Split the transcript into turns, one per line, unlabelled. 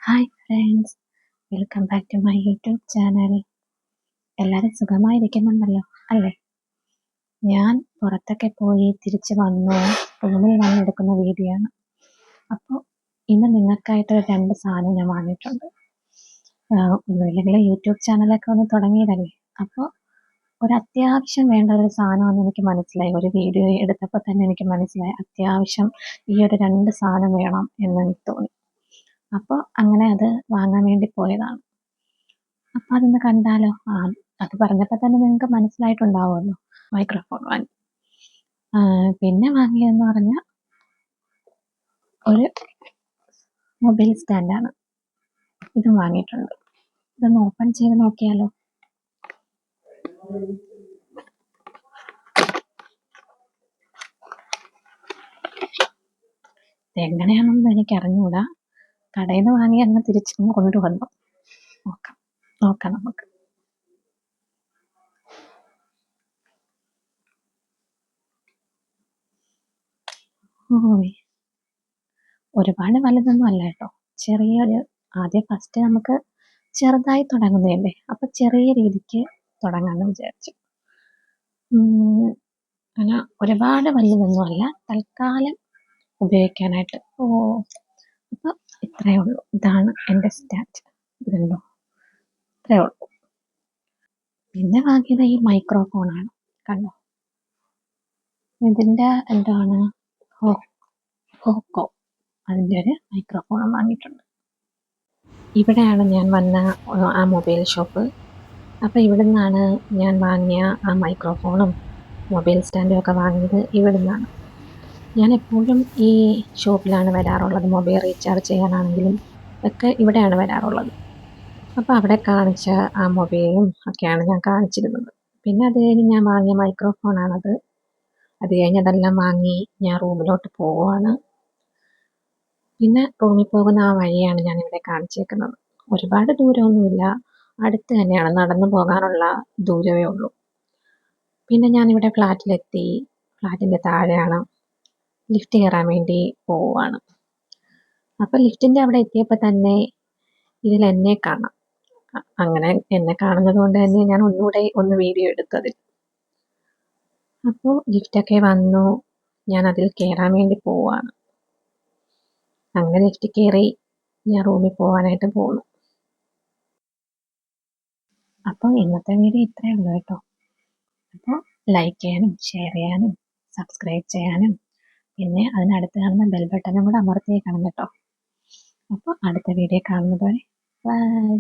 Hi friends, welcome back to my YouTube channel. എല്ലാവരും സുഖമായിരിക്കുന്നുണ്ടല്ലോ അല്ലേ? ഞാൻ പുറത്തൊക്കെ പോയി തിരിച്ച് വന്നു റൂമിൽ വന്നെടുക്കുന്ന വീഡിയോ ആണ്. അപ്പോൾ ഇന്ന് നിങ്ങൾക്കായിട്ട് 2 സാധനം ഞാൻ വാങ്ങിയിട്ടുണ്ട്. ഒന്നുമില്ലെങ്കിൽ യൂട്യൂബ് ചാനലൊക്കെ ഒന്ന് തുടങ്ങിയതല്ലേ, അപ്പോൾ ഒരു അത്യാവശ്യം വേണ്ട ഒരു സാധനമെന്ന് എനിക്ക് മനസ്സിലായി. ഒരു വീഡിയോ എടുത്തപ്പോൾ തന്നെ എനിക്ക് മനസ്സിലായി അത്യാവശ്യം ഈ ഒരു 2 സാധനം വേണം എന്ന് എനിക്ക് തോന്നി. അപ്പോൾ അങ്ങനെ അത് വാങ്ങാൻ വേണ്ടി പോയതാണ്. അപ്പം അതൊന്ന് കണ്ടാലോ? അത് പറഞ്ഞപ്പോൾ തന്നെ നിങ്ങൾക്ക് മനസ്സിലായിട്ടുണ്ടാവുമല്ലോ. മൈക്രോഫോൺ വാങ്ങി. പിന്നെ വാങ്ങിയതെന്ന് പറഞ്ഞാൽ ഒരു മൊബൈൽ സ്റ്റാൻഡാണ്. ഇതും വാങ്ങിയിട്ടുണ്ട്. ഇതൊന്ന് ഓപ്പൺ ചെയ്ത് നോക്കിയാലോ? ഇതെങ്ങനെയാണെന്ന് എനിക്ക് അറിഞ്ഞുകൂടാ. കടയിൽ നിന്ന് വാങ്ങി അങ്ങ് തിരിച്ചും കൊണ്ടുവന്നു. നോക്കാം നമുക്ക്. ഒരുപാട് വലുതൊന്നും അല്ല കേട്ടോ. ചെറിയൊരു ഫസ്റ്റ് നമുക്ക് ചെറുതായി തുടങ്ങുന്നതല്ലേ, അപ്പൊ ചെറിയ രീതിക്ക് തുടങ്ങാമെന്ന് വിചാരിച്ചു. അങ്ങനെ ഒരുപാട് വലുതൊന്നും അല്ല, തൽക്കാലം ഉപയോഗിക്കാനായിട്ട്. അപ്പൊ ഇത്രയേ ഉള്ളൂ. ഇതാണ് എൻ്റെ സ്റ്റാൻഡ്. ഇതുണ്ടോ? ഇത്രയേ ഉള്ളൂ. പിന്നെ വാങ്ങിയത് ഈ മൈക്രോഫോണാണ്. കണ്ടോ? ഇതിൻ്റെ എന്താണ്, ഹോക്കോ, അതിൻ്റെ ഒരു മൈക്രോഫോണും വാങ്ങിയിട്ടുണ്ട്. ഇവിടെയാണ് ഞാൻ വന്ന ആ മൊബൈൽ ഷോപ്പ്. അപ്പോൾ ഇവിടെ നിന്നാണ് ഞാൻ വാങ്ങിയ ആ മൈക്രോഫോണും മൊബൈൽ സ്റ്റാൻഡും ഒക്കെ വാങ്ങിയത്. ഇവിടെ നിന്നാണ്. ഞാൻ എപ്പോഴും ഈ ഷോപ്പിലാണ് വരാറുള്ളത്. മൊബൈൽ റീചാർജ് ചെയ്യാനാണെങ്കിലും ഒക്കെ ഇവിടെയാണ് വരാറുള്ളത്. അപ്പോൾ അവിടെ കാണിച്ച ആ മൊബൈലും ഒക്കെയാണ് ഞാൻ കാണിച്ചിരുന്നത്. പിന്നെ അത് കഴിഞ്ഞ് ഞാൻ വാങ്ങിയ മൈക്രോഫോണാണത്. അത് കഴിഞ്ഞ് അതെല്ലാം വാങ്ങി ഞാൻ റൂമിലോട്ട് പോവുകയാണ്. പിന്നെ റൂമിൽ പോകുന്ന ആ വഴിയാണ് ഞാനിവിടെ കാണിച്ചേക്കുന്നത്. ഒരുപാട് ദൂരമൊന്നുമില്ല, അടുത്ത് തന്നെയാണ്, നടന്നു പോകാനുള്ള ദൂരമേ ഉള്ളൂ. പിന്നെ ഞാനിവിടെ ഫ്ലാറ്റിലെത്തി. ഫ്ലാറ്റിൻ്റെ താഴെയാണ്. ലിഫ്റ്റ് കയറാൻ വേണ്ടി പോവുകയാണ്. അപ്പം ലിഫ്റ്റിൻ്റെ അവിടെ എത്തിയപ്പോൾ തന്നെ ഇതിൽ എന്നെ കാണാം. അങ്ങനെ എന്നെ കാണുന്നത് കൊണ്ട് തന്നെ ഞാൻ ഒന്നുകൂടെ ഒന്ന് വീഡിയോ എടുത്തതിൽ. അപ്പോൾ ലിഫ്റ്റൊക്കെ വന്നു. ഞാൻ അതിൽ കയറാൻ വേണ്ടി പോവുകയാണ്. അങ്ങനെ ലിഫ്റ്റ് കയറി ഞാൻ റൂമിൽ പോകാനായിട്ട് പോകുന്നു. അപ്പോൾ ഇന്നത്തെ വീഡിയോ ഇത്രയേ ഉള്ളൂ കേട്ടോ. അപ്പോൾ ലൈക്ക് ചെയ്യാനും ഷെയർ ചെയ്യാനും സബ്സ്ക്രൈബ് ചെയ്യാനും പിന്നെ അതിനടുത്ത് കാണുന്ന ബെൽ ബട്ടണും കൂടെ അമർത്തിയേക്കണം കേട്ടോ. അപ്പോൾ അടുത്ത വീഡിയോ കാണുന്നത് വരെ ബൈ.